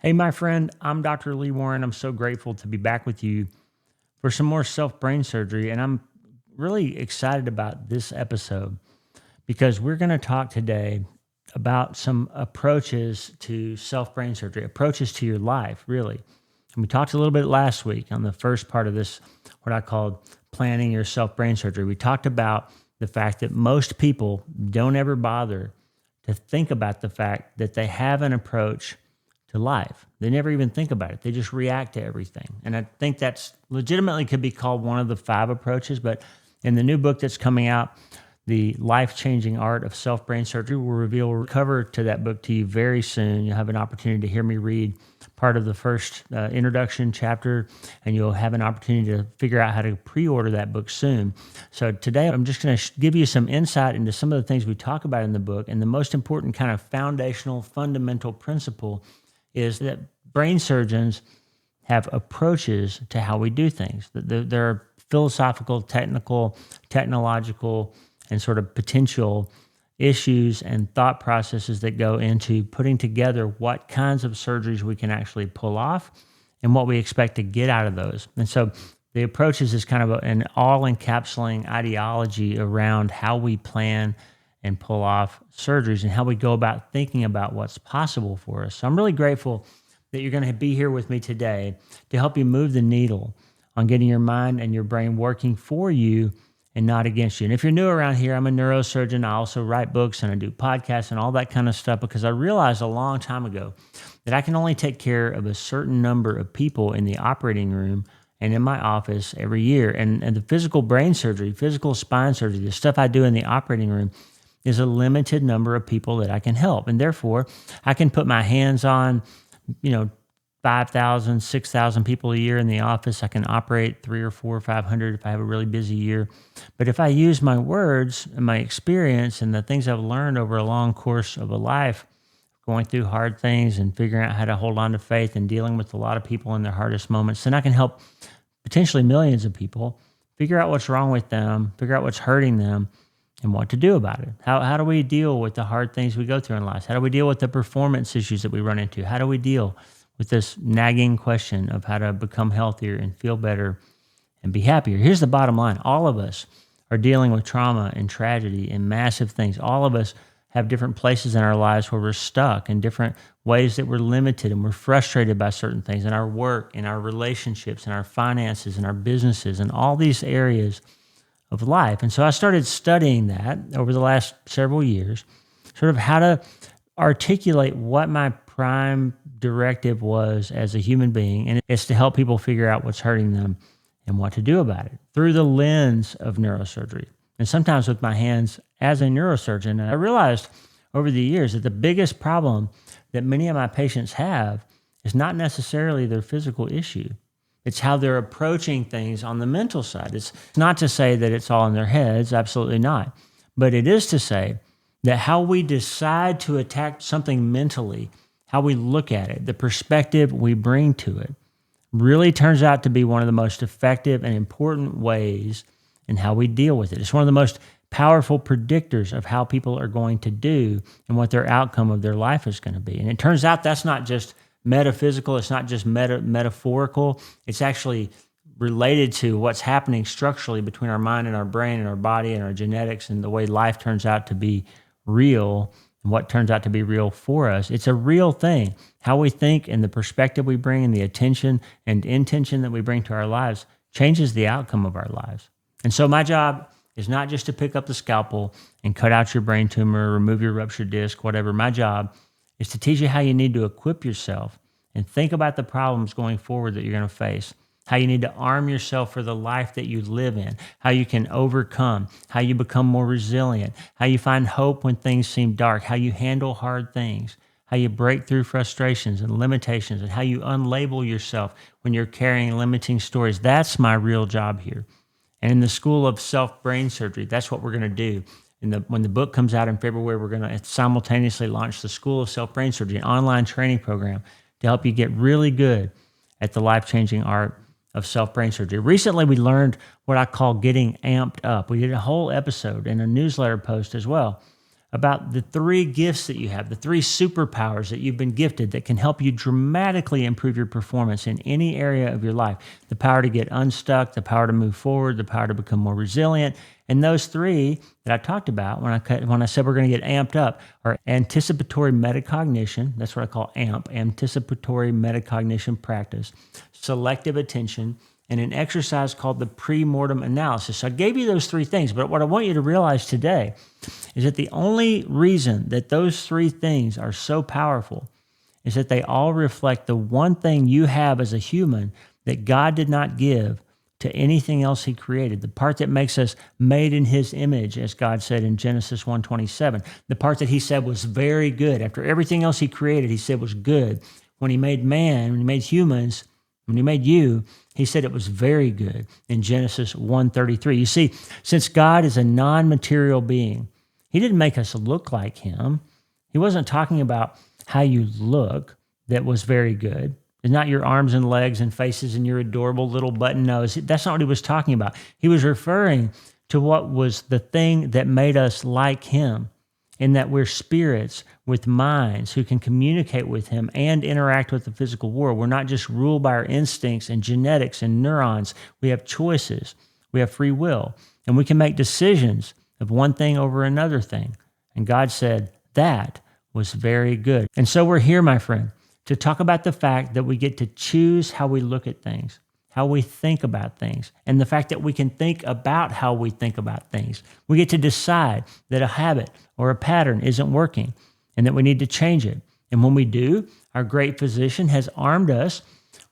Hey, my friend, I'm Dr. Lee Warren. I'm so grateful to be back with you for some more self brain surgery. And I'm really excited about this episode because we're going to talk today about some approaches to self brain surgery, approaches to your life, really. And we talked a little bit last week on the first part of this, what I called planning your self brain surgery. We talked about the fact that most people don't ever bother to think about the fact that they have an approach to life. They never even think about it. They just react to everything. And I think that's legitimately could be called one of the 5 approaches. But in the new book that's coming out, The Life-Changing Art of Self-Brain Surgery, we'll reveal cover to that book to you very soon. You'll have an opportunity to hear me read part of the first introduction chapter, and you'll have an opportunity to figure out how to pre-order that book soon. So today, I'm just going to give you some insight into some of the things we talk about in the book, and the most important kind of foundational, fundamental principle is that brain surgeons have approaches to how we do things. There are philosophical, technical, technological, and sort of potential issues and thought processes that go into putting together what kinds of surgeries we can actually pull off and what we expect to get out of those. And so the approaches is kind of an all-encapsulating ideology around how we plan and pull off surgeries and how we go about thinking about what's possible for us. So I'm really grateful that you're going to be here with me today to help you move the needle on getting your mind and your brain working for you and not against you. And if you're new around here, I'm a neurosurgeon. I also write books and I do podcasts and all that kind of stuff because I realized a long time ago that I can only take care of a certain number of people in the operating room and in my office every year. And the physical brain surgery, physical spine surgery, the stuff I do in the operating room is a limited number of people that I can help. And therefore, I can put my hands on, 5,000, 6,000 people a year in the office. I can operate 300 or 400 or 500 if I have a really busy year. But if I use my words and my experience and the things I've learned over a long course of a life, going through hard things and figuring out how to hold on to faith and dealing with a lot of people in their hardest moments, then I can help potentially millions of people figure out what's wrong with them, figure out what's hurting them, and what to do about it. How do we deal with the hard things we go through in life? How do we deal with the performance issues that we run into? How do we deal with this nagging question of how to become healthier and feel better and be happier? Here's the bottom line. All of us are dealing with trauma and tragedy and massive things. All of us have different places in our lives where we're stuck and different ways that we're limited and we're frustrated by certain things in our work, in our relationships, in our finances, in our businesses, and all these areas of life. And so I started studying that over the last several years, sort of how to articulate what my prime directive was as a human being, and it's to help people figure out what's hurting them and what to do about it through the lens of neurosurgery. And sometimes with my hands as a neurosurgeon, and I realized over the years that the biggest problem that many of my patients have is not necessarily their physical issue. It's how they're approaching things on the mental side. It's not to say that it's all in their heads, absolutely not. But it is to say that how we decide to attack something mentally, how we look at it, the perspective we bring to it, really turns out to be one of the most effective and important ways in how we deal with it. It's one of the most powerful predictors of how people are going to do and what their outcome of their life is going to be. And it turns out that's not just metaphysical, it's not just metaphorical, it's actually related to what's happening structurally between our mind and our brain and our body and our genetics and the way life turns out to be real and what turns out to be real for us. It's a real thing. How we think and the perspective we bring and the attention and intention that we bring to our lives changes the outcome of our lives. And so my job is not just to pick up the scalpel and cut out your brain tumor, remove your ruptured disc, whatever. My job is to teach you how you need to equip yourself and think about the problems going forward that you're going to face, how you need to arm yourself for the life that you live in, how you can overcome, how you become more resilient, how you find hope when things seem dark, how you handle hard things, how you break through frustrations and limitations, and how you unlabel yourself when you're carrying limiting stories. That's my real job here. And in the School of Self-Brain Surgery, that's what we're going to do. When the book comes out in February, we're going to simultaneously launch the School of Self-Brain Surgery, an online training program to help you get really good at the life-changing art of self-brain surgery. Recently, we learned what I call getting amped up. We did a whole episode and a newsletter post as well about the three gifts that you have, the three superpowers that you've been gifted that can help you dramatically improve your performance in any area of your life. The power to get unstuck, the power to move forward, the power to become more resilient. And those three that I talked about when I said we're going to get amped up are anticipatory metacognition. That's what I call AMP, anticipatory metacognition practice, selective attention, and an exercise called the pre-mortem analysis. So I gave you those three things, but what I want you to realize today is that the only reason that those three things are so powerful is that they all reflect the one thing you have as a human that God did not give to anything else he created, the part that makes us made in his image, as God said in Genesis 1:27, the part that he said was very good. After everything else he created, he said was good. When he made man, when he made humans, when he made you, he said it was very good in Genesis 1:33. You see, since God is a non-material being, he didn't make us look like him. He wasn't talking about how you look that was very good. It's not your arms and legs and faces and your adorable little button nose. That's not what he was talking about. He was referring to what was the thing that made us like him, in that we're spirits with minds who can communicate with him and interact with the physical world. We're not just ruled by our instincts and genetics and neurons. We have choices. We have free will. And we can make decisions of one thing over another thing. And God said, that was very good. And so we're here, my friend, to talk about the fact that we get to choose how we look at things, how we think about things, and the fact that we can think about how we think about things. We get to decide that a habit or a pattern isn't working and that we need to change it. And when we do, our great physician has armed us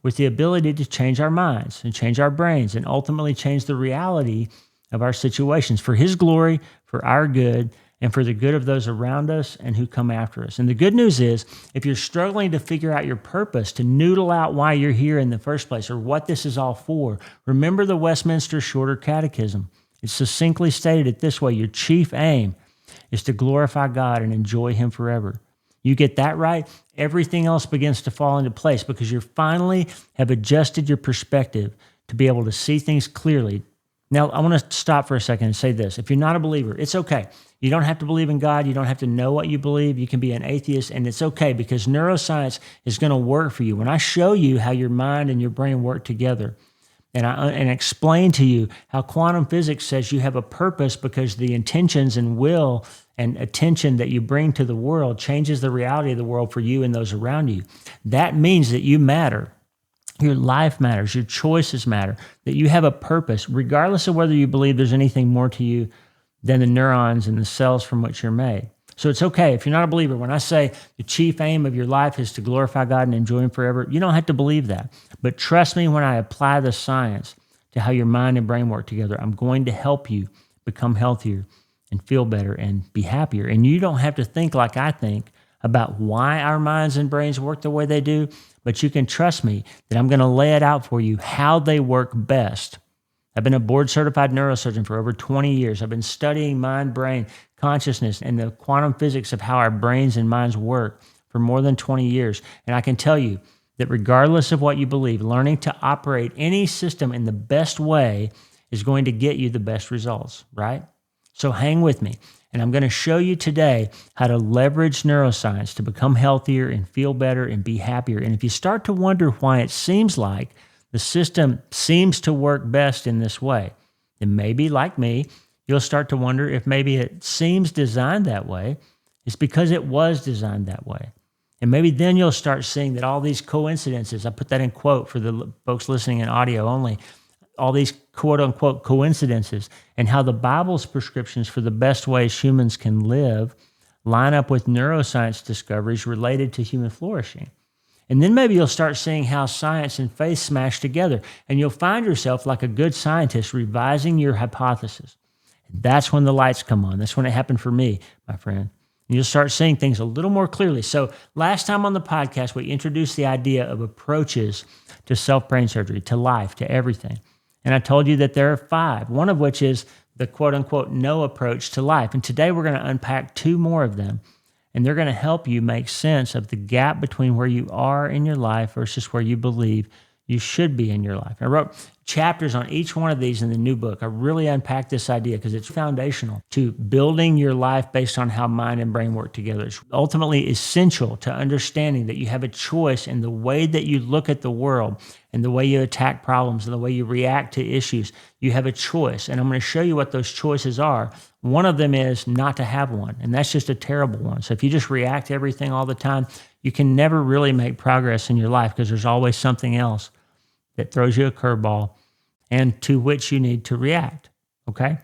with the ability to change our minds and change our brains and ultimately change the reality of our situations for his glory, for our good, and for the good of those around us and who come after us. And the good news is, if you're struggling to figure out your purpose, to noodle out why you're here in the first place or what this is all for, remember the Westminster Shorter Catechism. It's succinctly stated it this way: your chief aim is to glorify God and enjoy him forever. You get that right, everything else begins to fall into place because you finally have adjusted your perspective to be able to see things clearly. Now, I want to stop for a second and say this. If you're not a believer, it's okay. You don't have to believe in God. You don't have to know what you believe. You can be an atheist, and it's okay because neuroscience is going to work for you. When I show you how your mind and your brain work together, and explain to you how quantum physics says you have a purpose because the intentions and will and attention that you bring to the world changes the reality of the world for you and those around you, that means that you matter. Your life matters. Your choices matter. That you have a purpose, regardless of whether you believe there's anything more to you than the neurons and the cells from which you're made. So it's okay. If you're not a believer, when I say the chief aim of your life is to glorify God and enjoy him forever, you don't have to believe that. But trust me, when I apply the science to how your mind and brain work together, I'm going to help you become healthier and feel better and be happier. And you don't have to think like I think about why our minds and brains work the way they do, but you can trust me that I'm going to lay it out for you how they work best. I've been a board-certified neurosurgeon for over 20 years. I've been studying mind, brain, consciousness, and the quantum physics of how our brains and minds work for more than 20 years. And I can tell you that regardless of what you believe, learning to operate any system in the best way is going to get you the best results, right? So hang with me. And I'm going to show you today how to leverage neuroscience to become healthier and feel better and be happier. And if you start to wonder why it seems like the system seems to work best in this way, then maybe, like me, you'll start to wonder if maybe it seems designed that way. It's because it was designed that way. And maybe then you'll start seeing that all these coincidences, I put that in quote for the folks listening in audio only, all these quote unquote coincidences, and how the Bible's prescriptions for the best ways humans can live line up with neuroscience discoveries related to human flourishing. And then maybe you'll start seeing how science and faith smash together, and you'll find yourself like a good scientist revising your hypothesis. And that's when the lights come on. That's when it happened for me, my friend. And you'll start seeing things a little more clearly. So last time on the podcast, we introduced the idea of approaches to self-brain surgery, to life, to everything. And I told you that there are 5, one of which is the quote-unquote no approach to life. And today we're going to unpack 2 more of them, and they're going to help you make sense of the gap between where you are in your life versus where you believe you should be in your life. I wrote chapters on each one of these in the new book. I really unpacked this idea because it's foundational to building your life based on how mind and brain work together. It's ultimately essential to understanding that you have a choice in the way that you look at the world and the way you attack problems and the way you react to issues. You have a choice, and I'm going to show you what those choices are. One of them is not to have one, and that's just a terrible one. So if you just react to everything all the time, you can never really make progress in your life because there's always something else that throws you a curveball and to which you need to react, okay?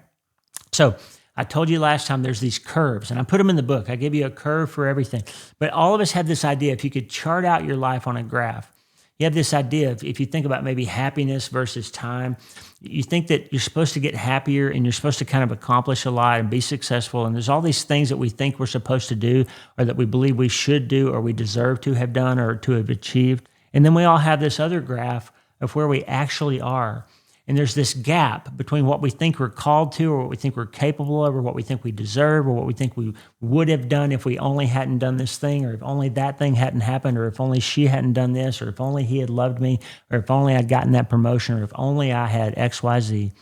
So I told you last time there's these curves, and I put them in the book. I give you a curve for everything. But all of us have this idea, if you could chart out your life on a graph, you have this idea, if you think about maybe happiness versus time, you think that you're supposed to get happier and you're supposed to kind of accomplish a lot and be successful. And there's all these things that we think we're supposed to do or that we believe we should do or we deserve to have done or to have achieved. And then we all have this other graph of where we actually are. And there's this gap between what we think we're called to or what we think we're capable of or what we think we deserve or what we think we would have done if we only hadn't done this thing or if only that thing hadn't happened or if only she hadn't done this or if only he had loved me or if only I'd gotten that promotion or if only I had XYZ.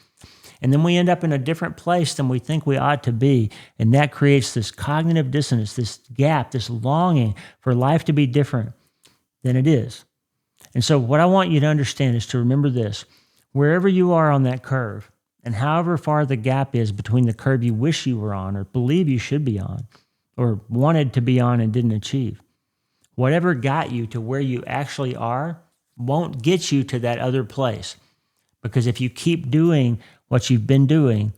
And then we end up in a different place than we think we ought to be. And that creates this cognitive dissonance, this gap, this longing for life to be different than it is. And so what I want you to understand is to remember this. Wherever you are on that curve, and however far the gap is between the curve you wish you were on or believe you should be on or wanted to be on and didn't achieve, whatever got you to where you actually are won't get you to that other place. Because if you keep doing what you've been doing,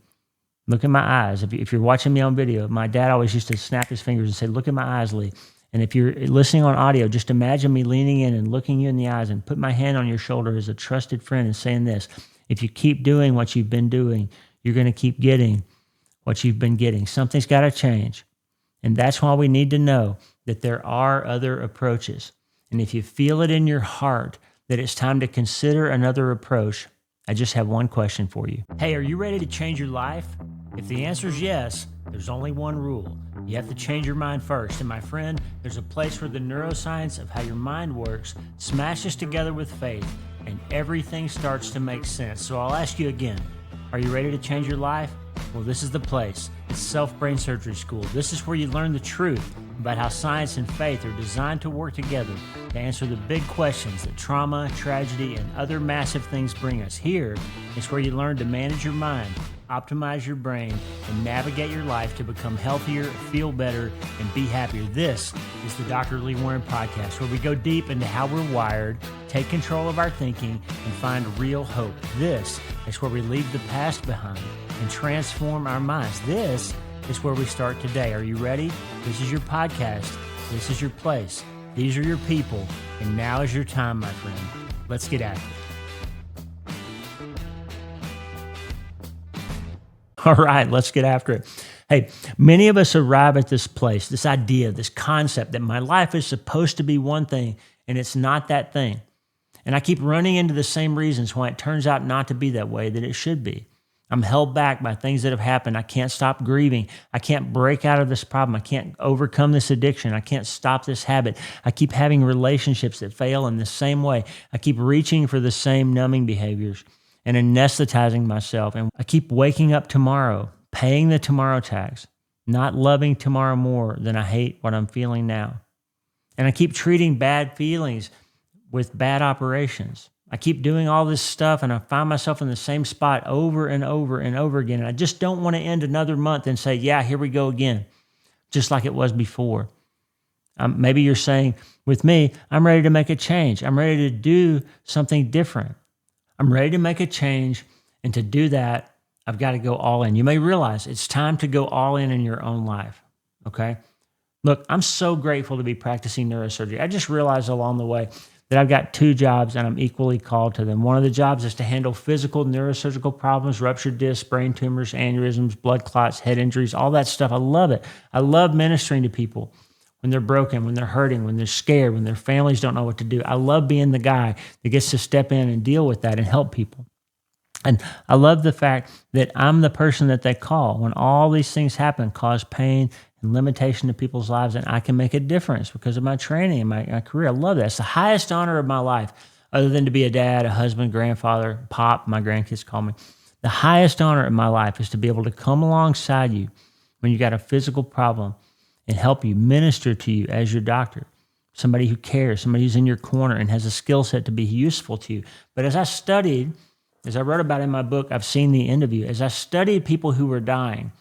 look in my eyes. If you're watching me on video, my dad always used to snap his fingers and say, look in my eyes, Lee. And if you're listening on audio, just imagine me leaning in and looking you in the eyes and put my hand on your shoulder as a trusted friend and saying this. If you keep doing what you've been doing, you're going to keep getting what you've been getting. Something's got to change. And that's why we need to know that there are other approaches. And if you feel it in your heart that it's time to consider another approach, I just have one question for you. Hey, are you ready to change your life? If the answer is yes, there's only one rule. You have to change your mind first. And my friend, there's a place where the neuroscience of how your mind works smashes together with faith and everything starts to make sense. So I'll ask you again, are you ready to change your life? Well, this is the place. It's Self-Brain Surgery School. This is where you learn the truth about how science and faith are designed to work together to answer the big questions that trauma, tragedy, and other massive things bring us. Here is where you learn to manage your mind, optimize your brain, and navigate your life to become healthier, feel better, and be happier. This is the Dr. Lee Warren Podcast, where we go deep into how we're wired, take control of our thinking, and find real hope. This is where we leave the past behind and transform our minds. This is where we start today. Are you ready? This is your podcast. This is your place. These are your people. And now is your time, my friend. Let's get after it. All right, let's get after it. Hey, many of us arrive at this place, this idea, this concept that my life is supposed to be one thing and it's not that thing. And I keep running into the same reasons why it turns out not to be that way that it should be. I'm held back by things that have happened. I can't stop grieving. I can't break out of this problem. I can't overcome this addiction. I can't stop this habit. I keep having relationships that fail in the same way. I keep reaching for the same numbing behaviors and anesthetizing myself. And I keep waking up tomorrow, paying the tomorrow tax, not loving tomorrow more than I hate what I'm feeling now. And I keep treating bad feelings with bad operations. I keep doing all this stuff and I find myself in the same spot over and over and over again. And I just don't want to end another month and say, yeah, here we go again, just like it was before. Maybe you're saying with me, I'm ready to make a change. I'm ready to do something different. I'm ready to make a change. And to do that, I've got to go all in. You may realize it's time to go all in your own life. Okay. Look, I'm so grateful to be practicing neurosurgery. I just realized along the way that I've got two jobs and I'm equally called to them. One of the jobs is to handle physical neurosurgical problems, ruptured discs, brain tumors, aneurysms, blood clots, head injuries, all that stuff. I love it. I love ministering to people when they're broken, when they're hurting, when they're scared, when their families don't know what to do. I love being the guy that gets to step in and deal with that and help people. And I love the fact that I'm the person that they call when all these things happen, cause pain and limitation to people's lives, and I can make a difference because of my training and my career. I love that. It's the highest honor of my life. other than to be a dad, a husband, grandfather, pop, my grandkids call me. The highest honor in my life is to be able to come alongside you when you got a physical problem and help you, minister to you as your doctor, somebody who cares, somebody who's in your corner and has a skill set to be useful to you. But as I studied, as I wrote about in my book, I've seen the end of you. As I studied people who were dying,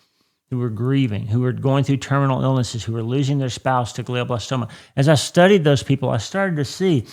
who were grieving, who were going through terminal illnesses, who were losing their spouse to glioblastoma. As I studied those people, I started to see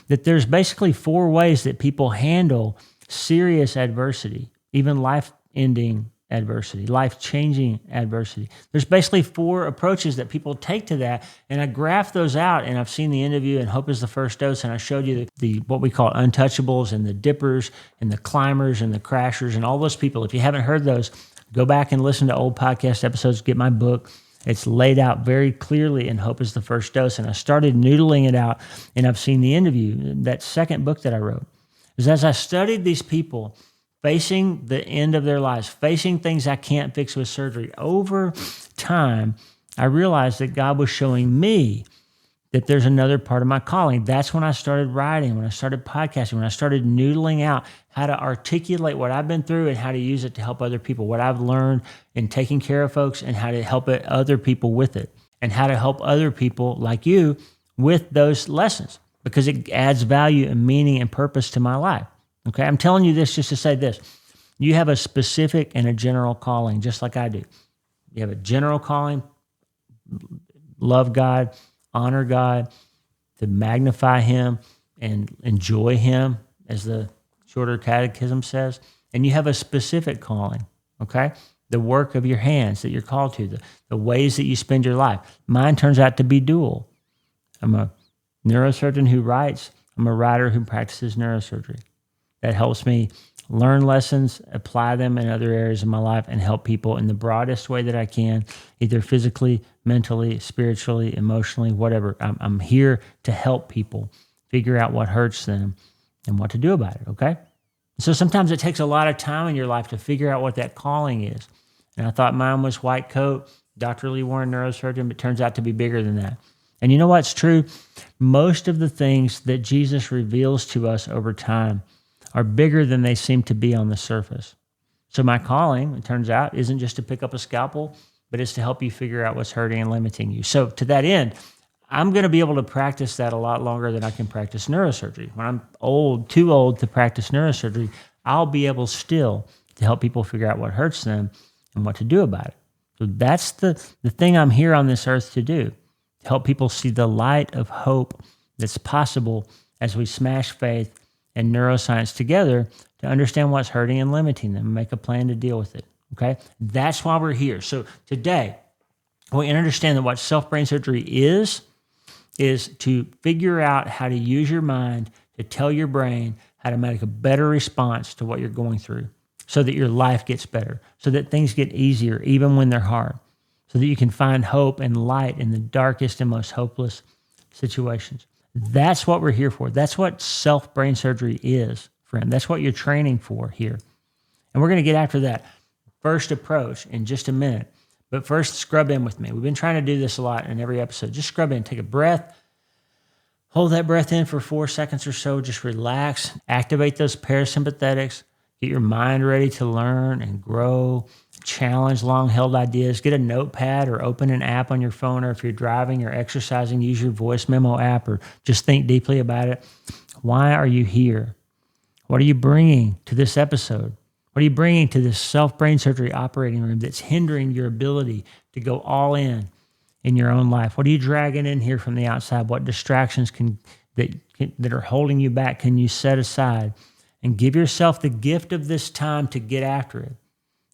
that there's basically 4 ways that people handle serious adversity, even life-ending adversity, life-changing adversity. There's basically 4 approaches that people take to that, and I graphed those out, and I've seen the interview, and Hope is the First Dose, and I showed you the what we call untouchables and the dippers and the climbers and the crashers and all those people. If you haven't heard those, go back and listen to old podcast episodes, get my book. It's laid out very clearly in Hope is the First Dose, and I started noodling it out, and I've seen the interview, that second book that I wrote. Is as I studied these people facing the end of their lives, facing things I can't fix with surgery, over time, I realized that God was showing me that there's another part of my calling. That's when I started writing, when I started podcasting, when I started noodling out how to articulate what I've been through and how to use it to help other people, what I've learned in taking care of folks and how to help other people with it, and how to help other people like you with those lessons, because it adds value and meaning and purpose to my life. Okay, I'm telling you this just to say this. You have a specific and a general calling, just like I do. You have a general calling, love God, honor God, to magnify Him and enjoy Him, as the Shorter Catechism says. And you have a specific calling, okay? The work of your hands that you're called to, the ways that you spend your life. Mine turns out to be dual. I'm a neurosurgeon who writes. I'm a writer who practices neurosurgery. That helps me learn lessons, apply them in other areas of my life, and help people in the broadest way that I can, either physically, mentally, spiritually, emotionally, whatever. I'm here to help people figure out what hurts them and what to do about it, okay? So sometimes it takes a lot of time in your life to figure out what that calling is. And I thought mine was white coat, Dr. Lee Warren, neurosurgeon, but it turns out to be bigger than that. And you know what's true? Most of the things that Jesus reveals to us over time are bigger than they seem to be on the surface. So my calling, it turns out, isn't just to pick up a scalpel, but it's to help you figure out what's hurting and limiting you. So to that end, I'm going to be able to practice that a lot longer than I can practice neurosurgery. When I'm too old to practice neurosurgery, I'll be able still to help people figure out what hurts them and what to do about it. So that's the thing I'm here on this earth to do, to help people see the light of hope that's possible as we smash faith and neuroscience together to understand what's hurting and limiting them and make a plan to deal with it, okay? That's why we're here. So today, we understand that what self-brain surgery is to figure out how to use your mind to tell your brain how to make a better response to what you're going through so that your life gets better, so that things get easier even when they're hard, so that you can find hope and light in the darkest and most hopeless situations. That's what we're here for. That's what self-brain surgery is, friend. That's what you're training for here. And we're going to get after that first approach in just a minute. But first, scrub in with me. We've been trying to do this a lot in every episode. Just scrub in. Take a breath. Hold that breath in for 4 seconds or so. Just relax. Activate those parasympathetics. Get your mind ready to learn and grow. Challenge long-held ideas. Get a notepad or open an app on your phone, or if you're driving or exercising, use your voice memo app, or just think deeply about it. Why are you here? What are you bringing to this episode? What are you bringing to this self-brain surgery operating room that's hindering your ability to go all in your own life? What are you dragging in here from the outside? What distractions that are holding you back can you set aside and give yourself the gift of this time to get after it?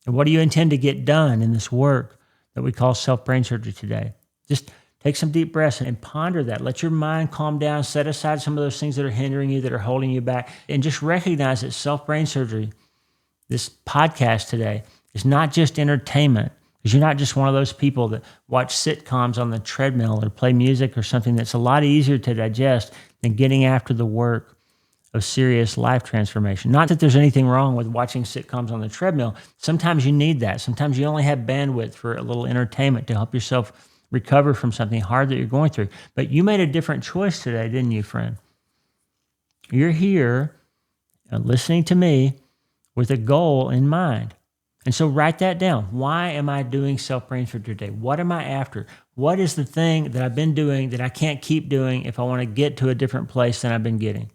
And what do you intend to get done in this work that we call self-brain surgery today? Just take some deep breaths and ponder that. Let your mind calm down. Set aside some of those things that are hindering you, that are holding you back. And just recognize that self-brain surgery, this podcast today, is not just entertainment. Because you're not just one of those people that watch sitcoms on the treadmill or play music or something that's a lot easier to digest than getting after the work of serious life transformation. Not that there's anything wrong with watching sitcoms on the treadmill. Sometimes you need that. Sometimes you only have bandwidth for a little entertainment to help yourself recover from something hard that you're going through. But you made a different choice today, didn't you, friend? You're here listening to me with a goal in mind. And so write that down. Why am I doing self-brain for today? What am I after? What is the thing that I've been doing that I can't keep doing if I want to get to a different place than I've been getting?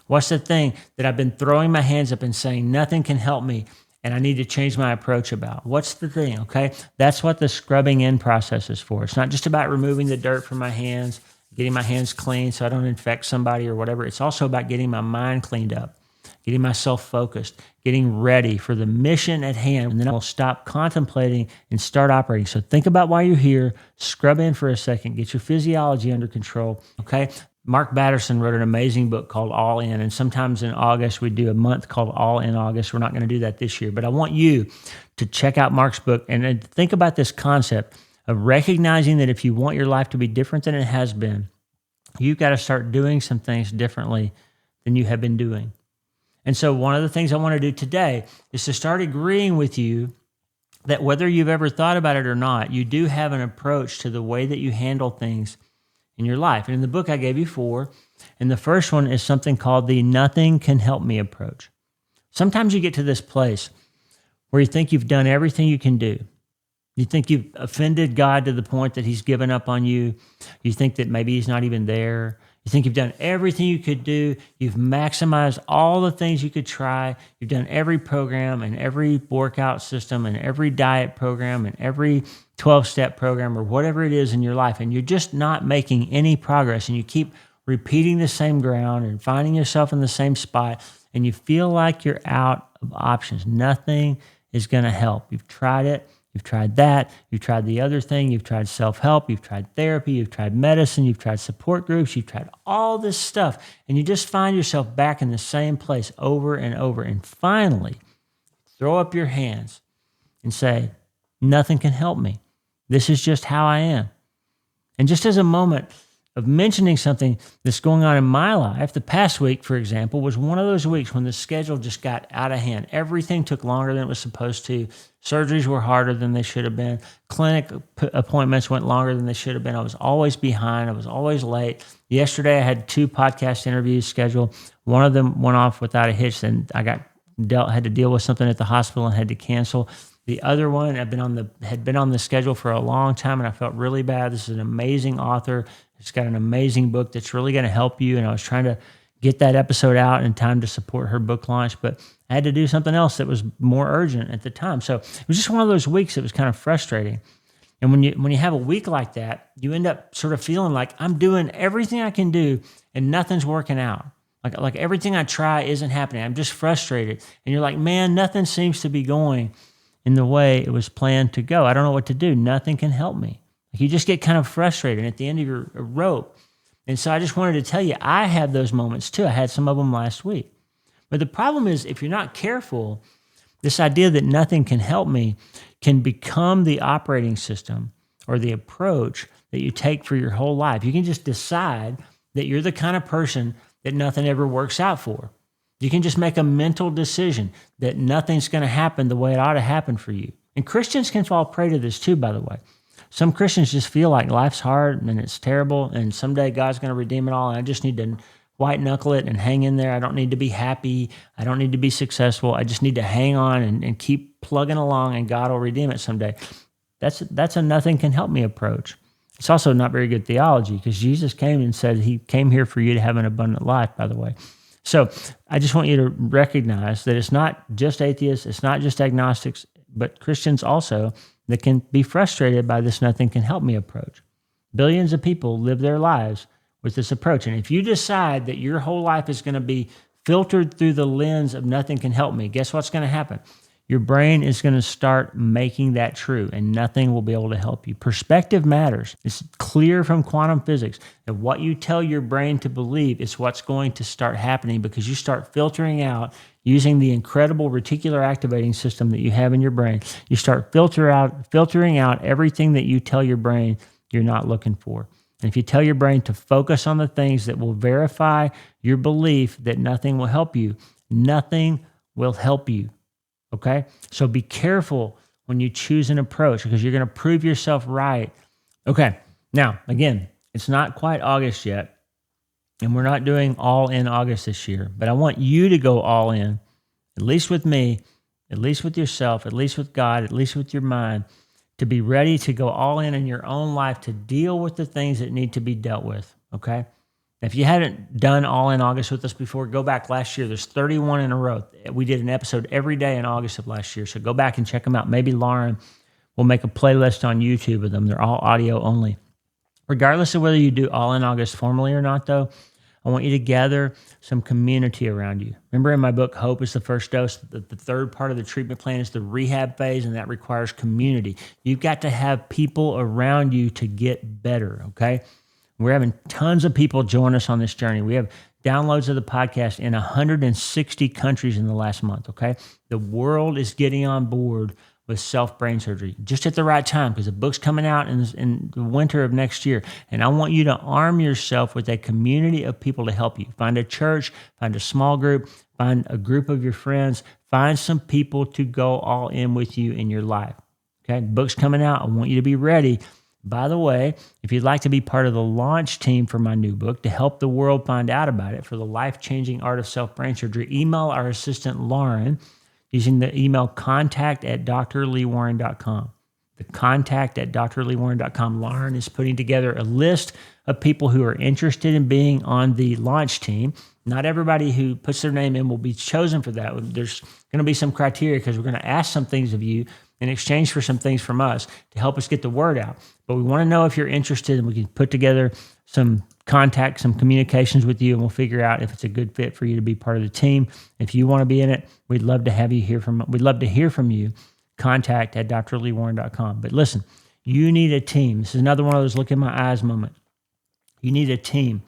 What's the thing that I've been throwing my hands up and saying nothing can help me and I need to change my approach about? What's the thing, okay? That's what the scrubbing in process is for. It's not just about removing the dirt from my hands, getting my hands clean so I don't infect somebody or whatever. It's also about getting my mind cleaned up, getting myself focused, getting ready for the mission at hand. And then I'll stop contemplating and start operating. So think about why you're here, scrub in for a second, get your physiology under control, okay? Mark Batterson wrote an amazing book called All In. And sometimes in August, we do a month called All In August. We're not going to do that this year, but I want you to check out Mark's book and think about this concept of recognizing that if you want your life to be different than it has been, you've got to start doing some things differently than you have been doing. And so one of the things I want to do today is to start agreeing with you that whether you've ever thought about it or not, you do have an approach to the way that you handle things in your life. And in the book I gave you 4, and the first one is something called the nothing can help me approach. Sometimes you get to this place where you think you've done everything you can do. You think you've offended God to the point that he's given up on you. You think that maybe he's not even there. You think you've done everything you could do. You've maximized all the things you could try. You've done every program and every workout system and every diet program and every 12-step program or whatever it is in your life, and you're just not making any progress, and you keep repeating the same ground and finding yourself in the same spot, and you feel like you're out of options. Nothing is going to help. You've tried it. You've tried that. You've tried the other thing. You've tried self-help. You've tried therapy. You've tried medicine. You've tried support groups. You've tried all this stuff. And you just find yourself back in the same place over and over. And finally, throw up your hands and say, nothing can help me. This is just how I am. And just as a moment of mentioning something that's going on in my life, the past week, for example, was one of those weeks when the schedule just got out of hand. Everything took longer than it was supposed to. Surgeries were harder than they should have been. Clinic appointments went longer than they should have been. I was always behind. I was always late. Yesterday, I had 2 podcast interviews scheduled. One of them went off without a hitch, and I had to deal with something at the hospital and had to cancel. The other one had been on the schedule for a long time, and I felt really bad. This is an amazing author. He's got an amazing book that's really going to help you, and I was trying to get that episode out in time to support her book launch, but I had to do something else that was more urgent at the time. So it was just one of those weeks that was kind of frustrating. And when you have a week like that, you end up sort of feeling like I'm doing everything I can do and nothing's working out. Like everything I try isn't happening. I'm just frustrated. And you're like, man, nothing seems to be going in the way it was planned to go. I don't know what to do. Nothing can help me. Like you just get kind of frustrated at the end of your rope. And so I just wanted to tell you, I had those moments too. I had some of them last week. But the problem is, if you're not careful, this idea that nothing can help me can become the operating system or the approach that you take for your whole life. You can just decide that you're the kind of person that nothing ever works out for. You can just make a mental decision that nothing's going to happen the way it ought to happen for you. And Christians can fall prey to this too, by the way. Some Christians just feel like life's hard and it's terrible and someday God's going to redeem it all and I just need to white knuckle it and hang in there. I don't need to be happy. I don't need to be successful. I just need to hang on and keep plugging along and God will redeem it someday. That's a nothing can help me approach. It's also not very good theology because Jesus came and said he came here for you to have an abundant life, by the way. So I just want you to recognize that it's not just atheists, it's not just agnostics, but Christians also that can be frustrated by this nothing can help me approach. Billions of people live their lives with this approach. And if you decide that your whole life is going to be filtered through the lens of nothing can help me, guess what's going to happen? Your brain is going to start making that true and nothing will be able to help you. Perspective matters. It's clear from quantum physics that what you tell your brain to believe is what's going to start happening because you start filtering out using the incredible reticular activating system that you have in your brain. You start filtering out everything that you tell your brain you're not looking for. And if you tell your brain to focus on the things that will verify your belief that nothing will help you, nothing will help you. Okay? So be careful when you choose an approach because you're going to prove yourself right. Okay. Now, again, it's not quite August yet. And we're not doing all in August this year, but I want you to go all in, at least with me, at least with yourself, at least with God, at least with your mind, to be ready to go all in your own life to deal with the things that need to be dealt with, okay? If you hadn't done all in August with us before, go back last year. There's 31 in a row. We did an episode every day in August of last year. So go back and check them out. Maybe Lauren will make a playlist on YouTube of them. They're all audio only. Regardless of whether you do all in August formally or not, though, I want you to gather some community around you. Remember in my book, Hope is the First Dose, the third part of the treatment plan is the rehab phase, and that requires community. You've got to have people around you to get better, okay? We're having tons of people join us on this journey. We have downloads of the podcast in 160 countries in the last month, okay? The world is getting on board with self-brain surgery just at the right time because the book's coming out in the winter of next year. And I want you to arm yourself with a community of people to help you. Find a church, find a small group, find a group of your friends, find some people to go all in with you in your life, okay? The book's coming out. I want you to be ready. By the way, if you'd like to be part of the launch team for my new book to help the world find out about it for the life-changing art of self-brain surgery, email our assistant, Lauren, using the email contact@drleewarren.com. The contact@drleewarren.com. Lauren is putting together a list of people who are interested in being on the launch team. Not everybody who puts their name in will be chosen for that. There's going to be some criteria because we're going to ask some things of you in exchange for some things from us to help us get the word out. But we want to know if you're interested, and we can put together some contact, some communications with you, and we'll figure out if it's a good fit for you to be part of the team. If you want to be in it, we'd love to have you we'd love to hear from you. Contact@drleewarren.com. But listen, you need a team. This is another one of those look in my eyes moment. You need a team.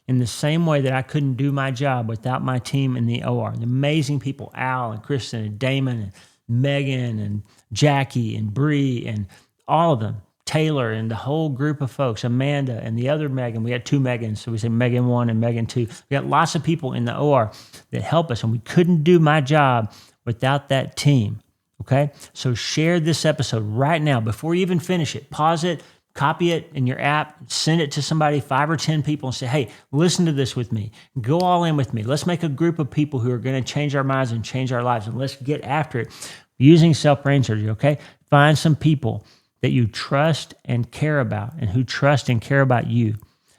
In the same way that I couldn't do my job without my team in the OR. The amazing people, Al and Kristen and Damon and Megan and Jackie and Bree and all of them, Taylor and the whole group of folks, Amanda and the other Megan. We had two Megans, so we said Megan 1 and Megan 2. We got lots of people in the OR that help us, and we couldn't do my job without that team, okay? So share this episode right now before you even finish it. Pause it, copy it in your app, send it to somebody, 5 or 10 people, and say, hey, listen to this with me. Go all in with me. Let's make a group of people who are going to change our minds and change our lives, and let's get after it using self-brain surgery, okay? Find some people that you trust and care about and who trust and care about you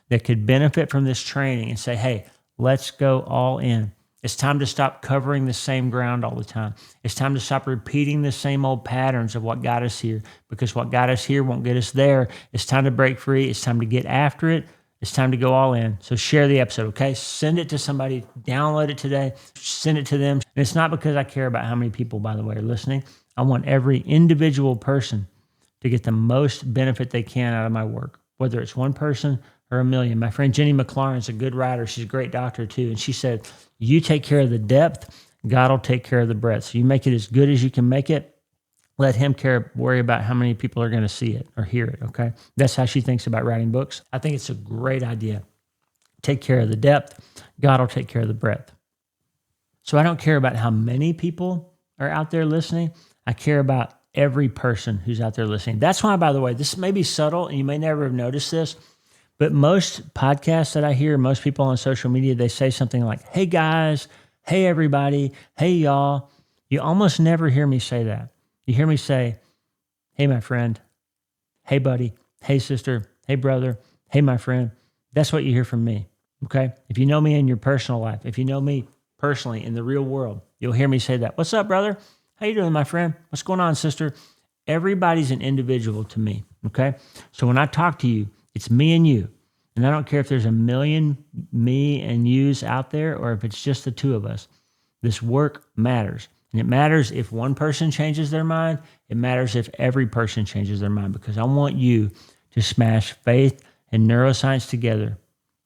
that could benefit from this training and say, hey, let's go all in. It's time to stop covering the same ground all the time. It's time to stop repeating the same old patterns of what got us here, because what got us here won't get us there. It's time to break free. It's time to get after it. It's time to go all in. So share the episode, okay? Send it to somebody. Download it today. Send it to them. And it's not because I care about how many people, by the way, are listening. I want every individual person to get the most benefit they can out of my work, whether it's one person or a million. My friend Jenny McLaurin's a good writer. She's a great doctor too. And she said, you take care of the depth, God will take care of the breadth. So you make it as good as you can make it. Let him worry about how many people are going to see it or hear it, okay? That's how she thinks about writing books. I think it's a great idea. Take care of the depth, God will take care of the breadth. So I don't care about how many people are out there listening. I care about every person who's out there listening. That's why, by the way, this may be subtle and you may never have noticed this, but most podcasts that I hear, most people on social media, they say something like, hey guys, hey everybody, hey y'all. You almost never hear me say that. You hear me say, hey my friend, hey buddy, hey sister, hey brother, hey my friend. That's what you hear from me, okay? If you know me in your personal life, if you know me personally in the real world, you'll hear me say that. What's up, brother? How you doing, my friend? What's going on, sister? Everybody's an individual to me, okay? So when I talk to you, it's me and you. And I don't care if there's a million me and yous out there or if it's just the two of us. This work matters. And it matters if one person changes their mind. It matters if every person changes their mind, because I want you to smash faith and neuroscience together,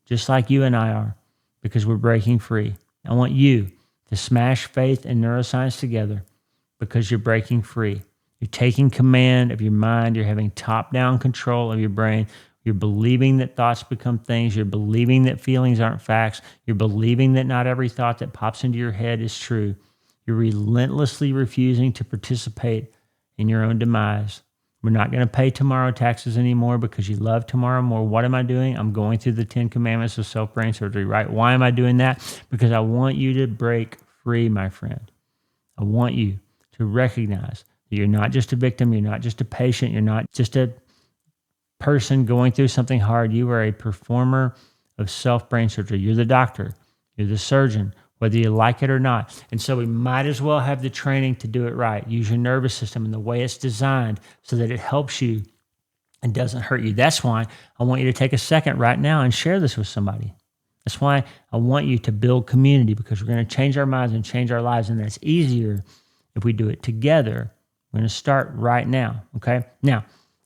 just like you and I are, because we're breaking free. I want you to smash faith and neuroscience together because you're breaking free. You're taking command of your mind. You're having top-down control of your brain. You're believing that thoughts become things. You're believing that feelings aren't facts. You're believing that not every thought that pops into your head is true. You're relentlessly refusing to participate in your own demise. We're not going to pay tomorrow taxes anymore because you love tomorrow more. What am I doing? I'm going through the 10 commandments of self-brain surgery, right? Why am I doing that? Because I want you to break free, my friend. I want you to recognize that you're not just a victim. You're not just a patient. You're not just a person going through something hard. You are a performer of self-brain surgery. You're the doctor. You're the surgeon, whether you like it or not. And so we might as well have the training to do it right. Use your nervous system and the way it's designed so that it helps you and doesn't hurt you. That's why I want you to take a second right now and share this with somebody. That's why I want you to build community, because we're going to change our minds and change our lives. And that's easier if we do it together. We're going to start right now. Okay. Now,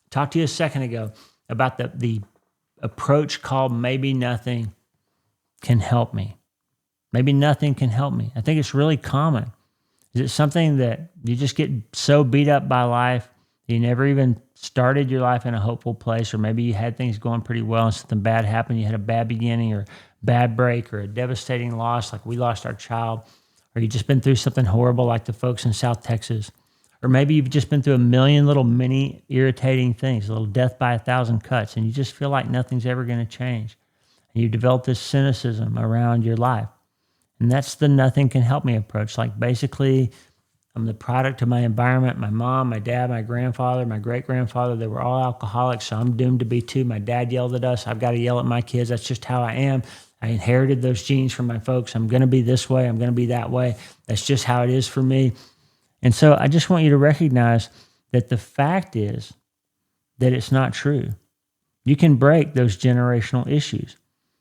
talked to you a second ago about the approach called maybe nothing can help me. Maybe nothing can help me. I think it's really common. Is it something that you just get so beat up by life, you never even started your life in a hopeful place, or maybe you had things going pretty well and something bad happened, you had a bad beginning or bad break or a devastating loss, like we lost our child, or you've just been through something horrible like the folks in South Texas, or maybe you've just been through a million little mini irritating things, a little death by 1,000 cuts, and you just feel like nothing's ever going to change. And you develop this cynicism around your life. And that's the nothing can help me approach. Like basically, I'm the product of my environment. My mom, my dad, my grandfather, my great-grandfather, they were all alcoholics, so I'm doomed to be too. My dad yelled at us. I've got to yell at my kids. That's just how I am. I inherited those genes from my folks. I'm going to be this way. I'm going to be that way. That's just how it is for me. And so I just want you to recognize that the fact is that it's not true. You can break those generational issues.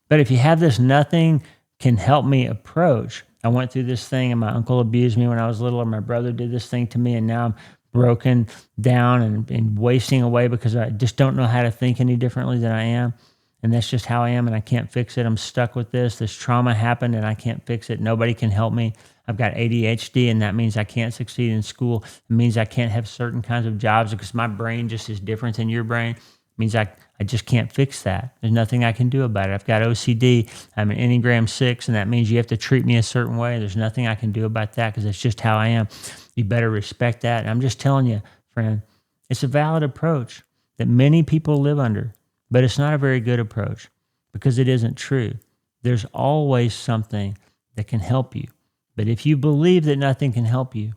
But if you have this nothing can help me approach, I went through this thing and my uncle abused me when I was little, or my brother did this thing to me, and now I'm broken down and wasting away because I just don't know how to think any differently than I am. And that's just how I am, and I can't fix it. I'm stuck with this. This trauma happened and I can't fix it. Nobody can help me. I've got ADHD, and that means I can't succeed in school. It means I can't have certain kinds of jobs because my brain just is different than your brain. It means I just can't fix that. There's nothing I can do about it. I've got OCD. I'm an Enneagram 6, and that means you have to treat me a certain way. There's nothing I can do about that because it's just how I am. You better respect that. And I'm just telling you, friend, it's a valid approach that many people live under, but it's not a very good approach because it isn't true. There's always something that can help you. But if you believe that nothing can help you,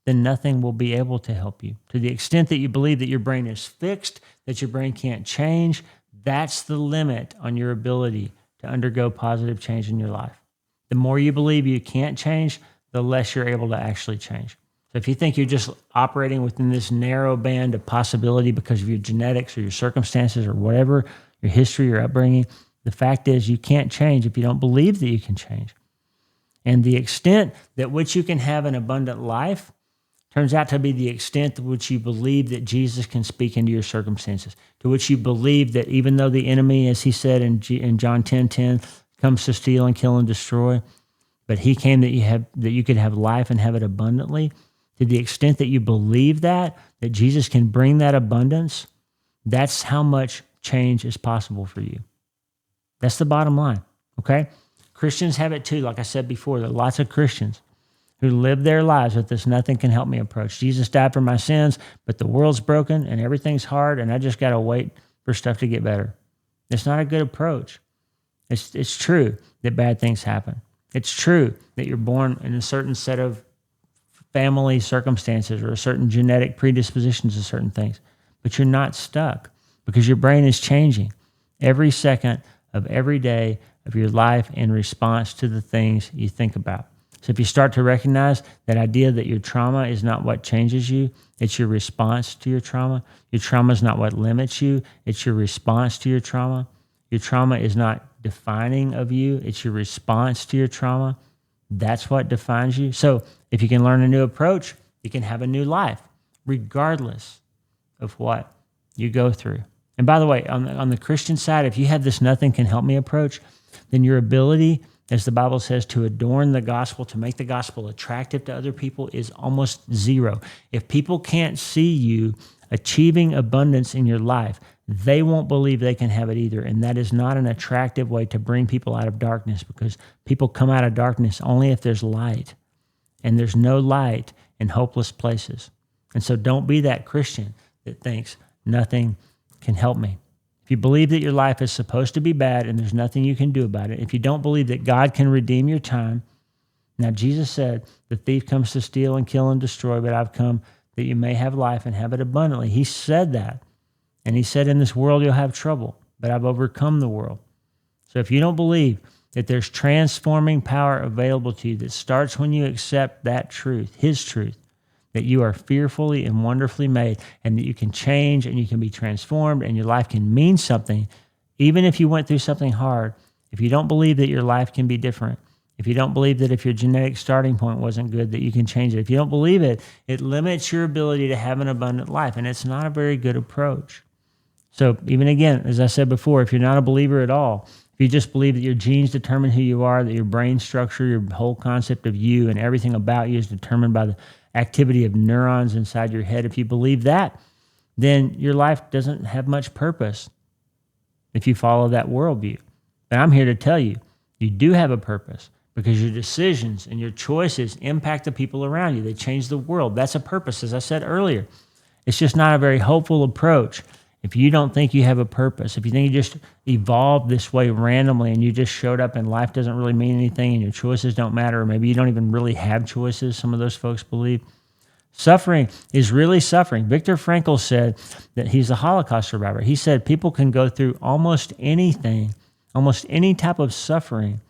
then nothing will be able to help you. To the extent that you believe that your brain is fixed, that your brain can't change, that's the limit on your ability to undergo positive change in your life. The more you believe you can't change, the less you're able to actually change. So if you think you're just operating within this narrow band of possibility because of your genetics or your circumstances or whatever, your history, your upbringing, the fact is you can't change if you don't believe that you can change. And the extent that which you can have an abundant life turns out to be the extent to which you believe that Jesus can speak into your circumstances, to which you believe that even though the enemy, as he said in John 10:10, comes to steal and kill and destroy, but he came that you could have life and have it abundantly. To the extent that you believe that Jesus can bring that abundance, that's how much change is possible for you. That's the bottom line, okay? Christians have it too. Like I said before, there are lots of Christians who live their lives with this nothing can help me approach. Jesus died for my sins, but the world's broken and everything's hard and I just got to wait for stuff to get better. It's not a good approach. It's true that bad things happen. It's true that you're born in a certain set of family circumstances or a certain genetic predispositions to certain things, but you're not stuck because your brain is changing every second of every day of your life in response to the things you think about. So if you start to recognize that idea that your trauma is not what changes you, it's your response to your trauma. Your trauma is not what limits you, it's your response to your trauma. Your trauma is not defining of you, it's your response to your trauma. That's what defines you. So if you can learn a new approach, you can have a new life, regardless of what you go through. And by the way, on the Christian side, if you have this nothing can help me approach, then your ability, as the Bible says, to adorn the gospel, to make the gospel attractive to other people is almost zero. If people can't see you achieving abundance in your life, they won't believe they can have it either. And that is not an attractive way to bring people out of darkness, because people come out of darkness only if there's light. And there's no light in hopeless places. And so don't be that Christian that thinks nothing can help me. If you believe that your life is supposed to be bad and there's nothing you can do about it, if you don't believe that God can redeem your time, now Jesus said, the thief comes to steal and kill and destroy, but I've come that you may have life and have it abundantly. He said that. And he said, in this world you'll have trouble, but I've overcome the world. So if you don't believe that there's transforming power available to you that starts when you accept that truth, his truth, that you are fearfully and wonderfully made and that you can change and you can be transformed and your life can mean something, even if you went through something hard, if you don't believe that your life can be different, if you don't believe that if your genetic starting point wasn't good, that you can change it, if you don't believe it, it limits your ability to have an abundant life. And it's not a very good approach. So even again, as I said before, if you're not a believer at all, if you just believe that your genes determine who you are, that your brain structure, your whole concept of you and everything about you is determined by the activity of neurons inside your head, if you believe that, then your life doesn't have much purpose if you follow that worldview. But I'm here to tell you, you do have a purpose because your decisions and your choices impact the people around you. They change the world. That's a purpose, as I said earlier. It's just not a very hopeful approach. If you don't think you have a purpose, if you think you just evolved this way randomly and you just showed up and life doesn't really mean anything and your choices don't matter, or maybe you don't even really have choices, some of those folks believe, suffering is really suffering. Viktor Frankl said that he's a Holocaust survivor. He said people can go through almost anything, almost any type of suffering,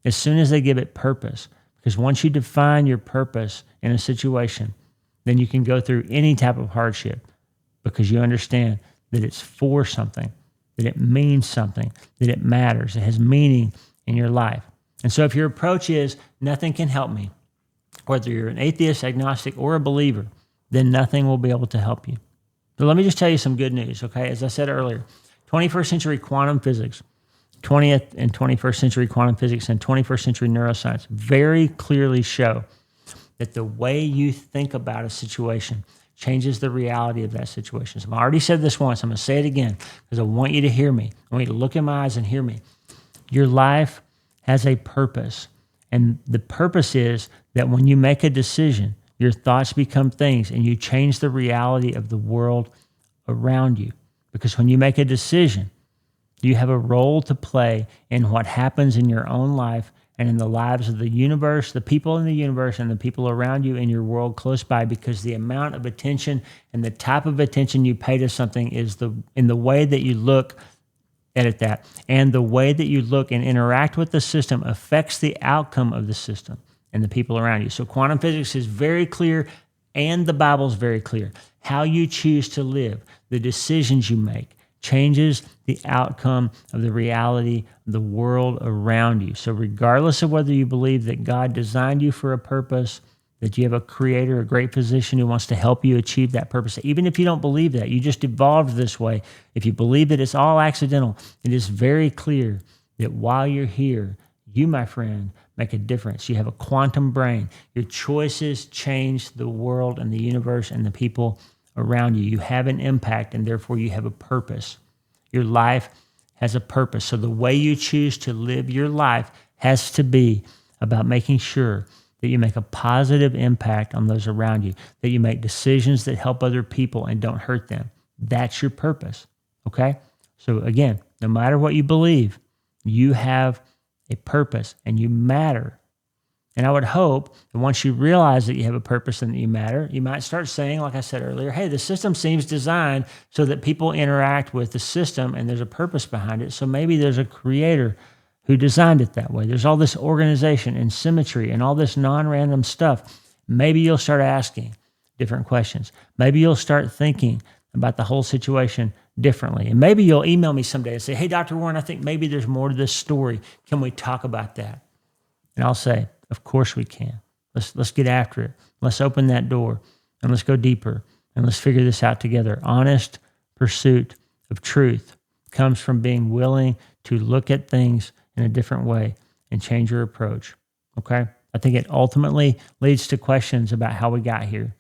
as soon as they give it purpose. Because once you define your purpose in a situation, then you can go through any type of hardship because you understand that it's for something, that it means something, that it matters, it has meaning in your life. And so if your approach is nothing can help me, whether you're an atheist, agnostic, or a believer, then nothing will be able to help you. So let me just tell you some good news, okay? As I said earlier, 21st century quantum physics, 20th and 21st century quantum physics, and 21st century neuroscience very clearly show that the way you think about a situation changes the reality of that situation. So I've already said this once. I'm going to say it again because I want you to hear me. I want you to look in my eyes and hear me. Your life has a purpose. And the purpose is that when you make a decision, your thoughts become things and you change the reality of the world around you. Because when you make a decision, you have a role to play in what happens in your own life and in the lives of the universe, the people in the universe, and the people around you in your world close by, because the amount of attention and the type of attention you pay to something is in the way that you look at that. And the way that you look and interact with the system affects the outcome of the system and the people around you. So quantum physics is very clear, and the Bible is very clear. How you choose to live, the decisions you make, changes the outcome of the reality of the world around you. So regardless of whether you believe that God designed you for a purpose, that you have a creator, a great physician who wants to help you achieve that purpose, even if you don't believe that, you just evolved this way, if you believe that it's all accidental, it is very clear that while you're here, you, my friend, make a difference. You have a quantum brain. Your choices change the world and the universe and the people around you. You have an impact, and therefore you have a purpose. Your life has a purpose. So the way you choose to live your life has to be about making sure that you make a positive impact on those around you, that you make decisions that help other people and don't hurt them. That's your purpose, okay? So again, no matter what you believe, you have a purpose and you matter. And I would hope that once you realize that you have a purpose and that you matter, you might start saying, like I said earlier, hey, the system seems designed so that people interact with the system and there's a purpose behind it. So maybe there's a creator who designed it that way. There's all this organization and symmetry and all this non-random stuff. Maybe you'll start asking different questions. Maybe you'll start thinking about the whole situation differently. And maybe you'll email me someday and say, hey, Dr. Warren, I think maybe there's more to this story. Can we talk about that? And I'll say, of course we can. Let's get after it. Let's open that door and let's go deeper and let's figure this out together. Honest pursuit of truth comes from being willing to look at things in a different way and change your approach. Okay? I think it ultimately leads to questions about how we got here.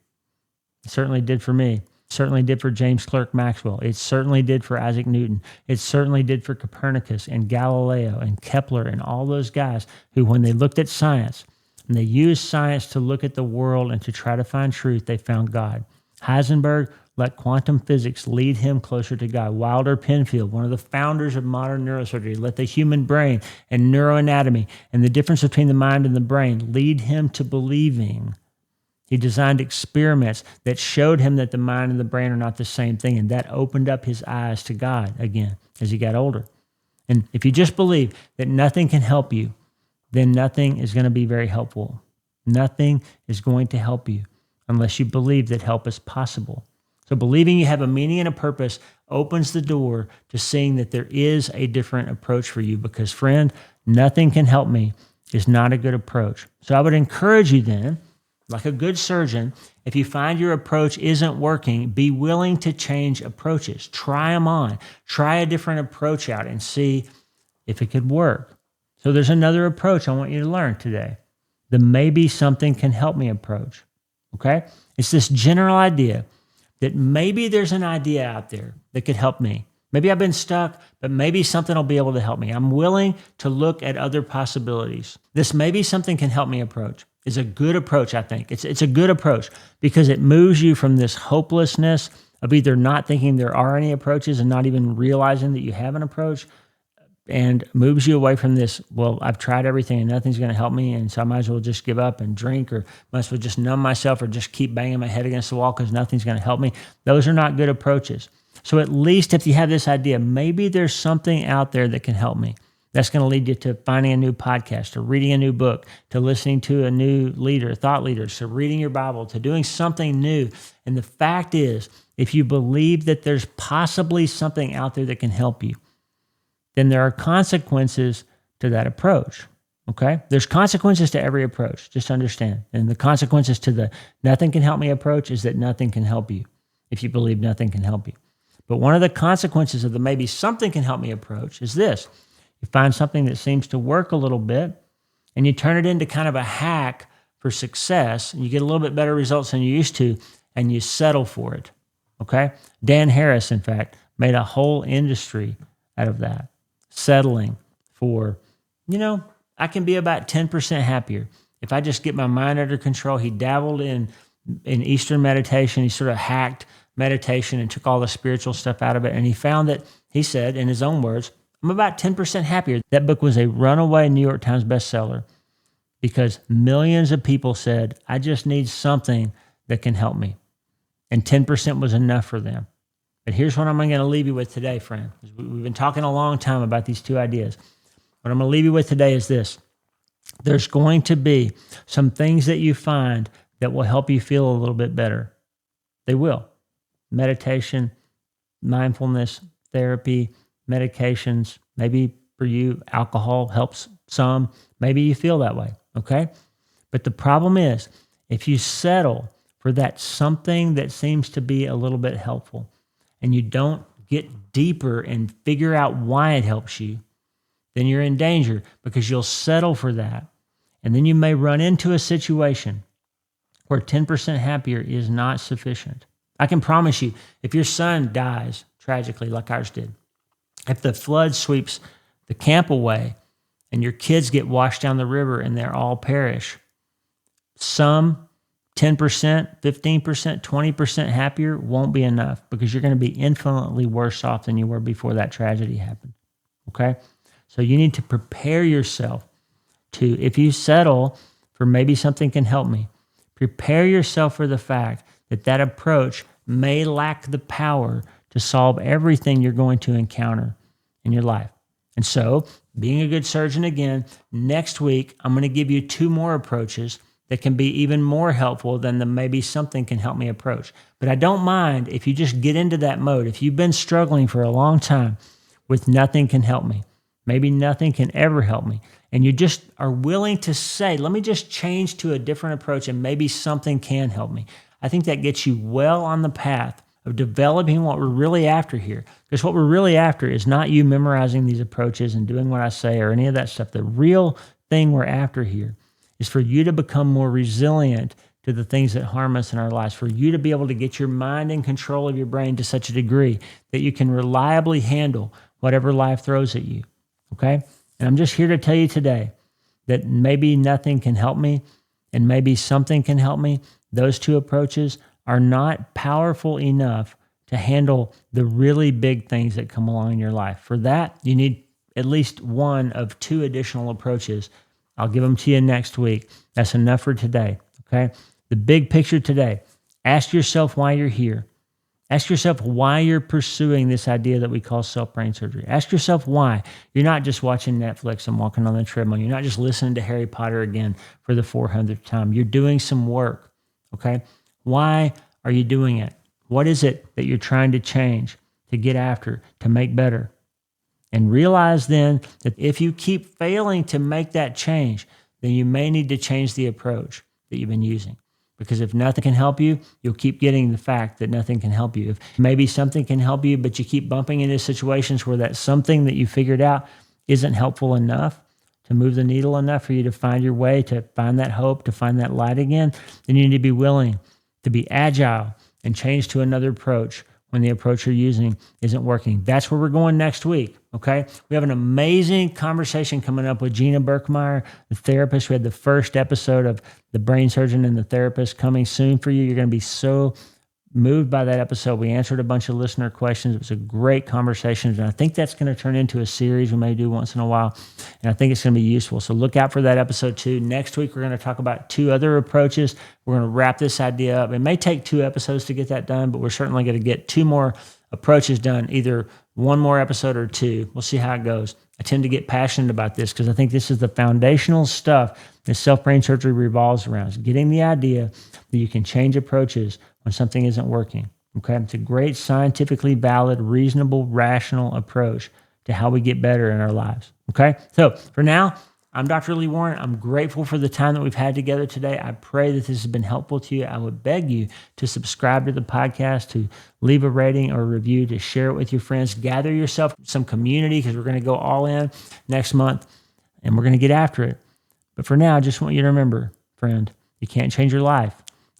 It certainly did for me. It certainly did for James Clerk Maxwell. It certainly did for Isaac Newton. It certainly did for Copernicus and Galileo and Kepler and all those guys who, when they looked at science and they used science to look at the world and to try to find truth, they found God. Heisenberg let quantum physics lead him closer to God. Wilder Penfield, one of the founders of modern neurosurgery, let the human brain and neuroanatomy and the difference between the mind and the brain lead him to believing. He designed experiments that showed him that the mind and the brain are not the same thing, and that opened up his eyes to God again as he got older. And if you just believe that nothing can help you, then nothing is going to be very helpful. Nothing is going to help you unless you believe that help is possible. So believing you have a meaning and a purpose opens the door to seeing that there is a different approach for you because, friend, nothing can help me is not a good approach. So I would encourage you then, like a good surgeon, if you find your approach isn't working, be willing to change approaches. Try them on. Try a different approach out and see if it could work. So there's another approach I want you to learn today. The maybe something can help me approach. Okay? It's this general idea that maybe there's an idea out there that could help me. Maybe I've been stuck, but maybe something will be able to help me. I'm willing to look at other possibilities. This maybe something can help me approach is a good approach, I think. It's a good approach because it moves you from this hopelessness of either not thinking there are any approaches and not even realizing that you have an approach, and moves you away from this, well, I've tried everything and nothing's going to help me, and so I might as well just give up and drink, or might as well just numb myself or just keep banging my head against the wall because nothing's going to help me. Those are not good approaches. So at least if you have this idea, maybe there's something out there that can help me. That's going to lead you to finding a new podcast, to reading a new book, to listening to a new leader, thought leaders, to reading your Bible, to doing something new. And the fact is, if you believe that there's possibly something out there that can help you, then there are consequences to that approach, okay? There's consequences to every approach, just understand. And the consequences to the nothing can help me approach is that nothing can help you if you believe nothing can help you. But one of the consequences of the maybe something can help me approach is this. You find something that seems to work a little bit, and you turn it into kind of a hack for success, and you get a little bit better results than you used to, and you settle for it, okay? Dan Harris, in fact, made a whole industry out of that, settling for, I can be about 10% happier if I just get my mind under control. He dabbled in Eastern meditation. He sort of hacked meditation and took all the spiritual stuff out of it, and he found that, he said, in his own words, I'm about 10% happier. That book was a runaway New York Times bestseller because millions of people said, I just need something that can help me. And 10% was enough for them. But here's what I'm going to leave you with today, friend. We've been talking a long time about these two ideas. What I'm going to leave you with today is this. There's going to be some things that you find that will help you feel a little bit better. They will. Meditation, mindfulness, therapy, medications, maybe for you, alcohol helps some. Maybe you feel that way, okay? But the problem is, if you settle for that something that seems to be a little bit helpful, and you don't get deeper and figure out why it helps you, then you're in danger because you'll settle for that. And then you may run into a situation where 10% happier is not sufficient. I can promise you, if your son dies tragically like ours did, if the flood sweeps the camp away and your kids get washed down the river and they're all perish, some 10%, 15%, 20% happier won't be enough because you're going to be infinitely worse off than you were before that tragedy happened, okay? So you need to prepare yourself to, if you settle for maybe something can help me, prepare yourself for the fact that that approach may lack the power to solve everything you're going to encounter in your life. And so, being a good surgeon again, next week, I'm going to give you two more approaches that can be even more helpful than the maybe something can help me approach. But I don't mind if you just get into that mode. If you've been struggling for a long time with nothing can help me, maybe nothing can ever help me, and you just are willing to say, let me just change to a different approach and maybe something can help me. I think that gets you well on the path of developing what we're really after here. Because what we're really after is not you memorizing these approaches and doing what I say or any of that stuff. The real thing we're after here is for you to become more resilient to the things that harm us in our lives, for you to be able to get your mind in control of your brain to such a degree that you can reliably handle whatever life throws at you, okay? And I'm just here to tell you today that maybe nothing can help me and maybe something can help me. Those two approaches are not powerful enough to handle the really big things that come along in your life. For that, you need at least one of two additional approaches. I'll give them to you next week. That's enough for today, okay? The big picture today, ask yourself why you're here. Ask yourself why you're pursuing this idea that we call self-brain surgery. Ask yourself why. You're not just watching Netflix and walking on the treadmill. You're not just listening to Harry Potter again for the 400th time. You're doing some work, okay? Why are you doing it? What is it that you're trying to change, to get after, to make better? And realize then that if you keep failing to make that change, then you may need to change the approach that you've been using. Because if nothing can help you, you'll keep getting the fact that nothing can help you. If maybe something can help you, but you keep bumping into situations where that something that you figured out isn't helpful enough to move the needle enough for you to find your way, to find that hope, to find that light again, then you need to be willing to be agile and change to another approach when the approach you're using isn't working. That's where we're going next week, okay? We have an amazing conversation coming up with Gina Berkmeyer, the therapist. We had the first episode of The Brain Surgeon and the Therapist coming soon for you. You're going to be so moved by that episode. We answered a bunch of listener questions. It was a great conversation, and I think that's going to turn into a series we may do once in a while, and I think it's going to be useful. So look out for that episode too. Next week, we're going to talk about two other approaches. We're going to wrap this idea up. It may take 2 episodes to get that done, but we're certainly going to get 2 more approaches done, either 1 more episode or 2. We'll see how it goes. I tend to get passionate about this because I think this is the foundational stuff that self-brain surgery revolves around. It's getting the idea that you can change approaches when something isn't working. Okay, it's a great, scientifically valid, reasonable, rational approach to how we get better in our lives. Okay, so for now, I'm Dr. Lee Warren. I'm grateful for the time that we've had together today. I pray that this has been helpful to you. I would beg you to subscribe to the podcast, to leave a rating or a review, to share it with your friends. Gather yourself some community because we're going to go all in next month and we're going to get after it. But for now, I just want you to remember, friend, you can't change your life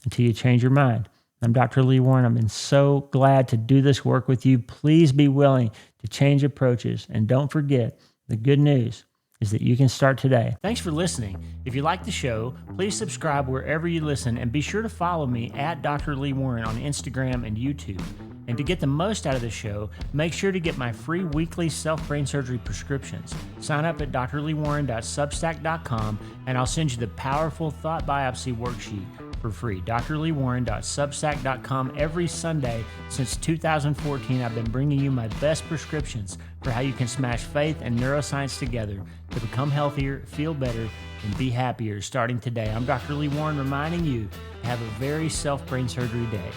until you change your mind. I'm Dr. Lee Warren. I've been so glad to do this work with you. Please be willing to change approaches. And don't forget, the good news is that you can start today. Thanks for listening. If you like the show, please subscribe wherever you listen and be sure to follow me at Dr. Lee Warren on Instagram and YouTube. And to get the most out of the show, make sure to get my free weekly self-brain surgery prescriptions. Sign up at drleewarren.substack.com and I'll send you the powerful thought biopsy worksheet for free. drleewarren.substack.com. Every Sunday since 2014, I've been bringing you my best prescriptions for how you can smash faith and neuroscience together to become healthier, feel better, and be happier starting today. I'm Dr. Lee Warren reminding you to have a very self-brain surgery day.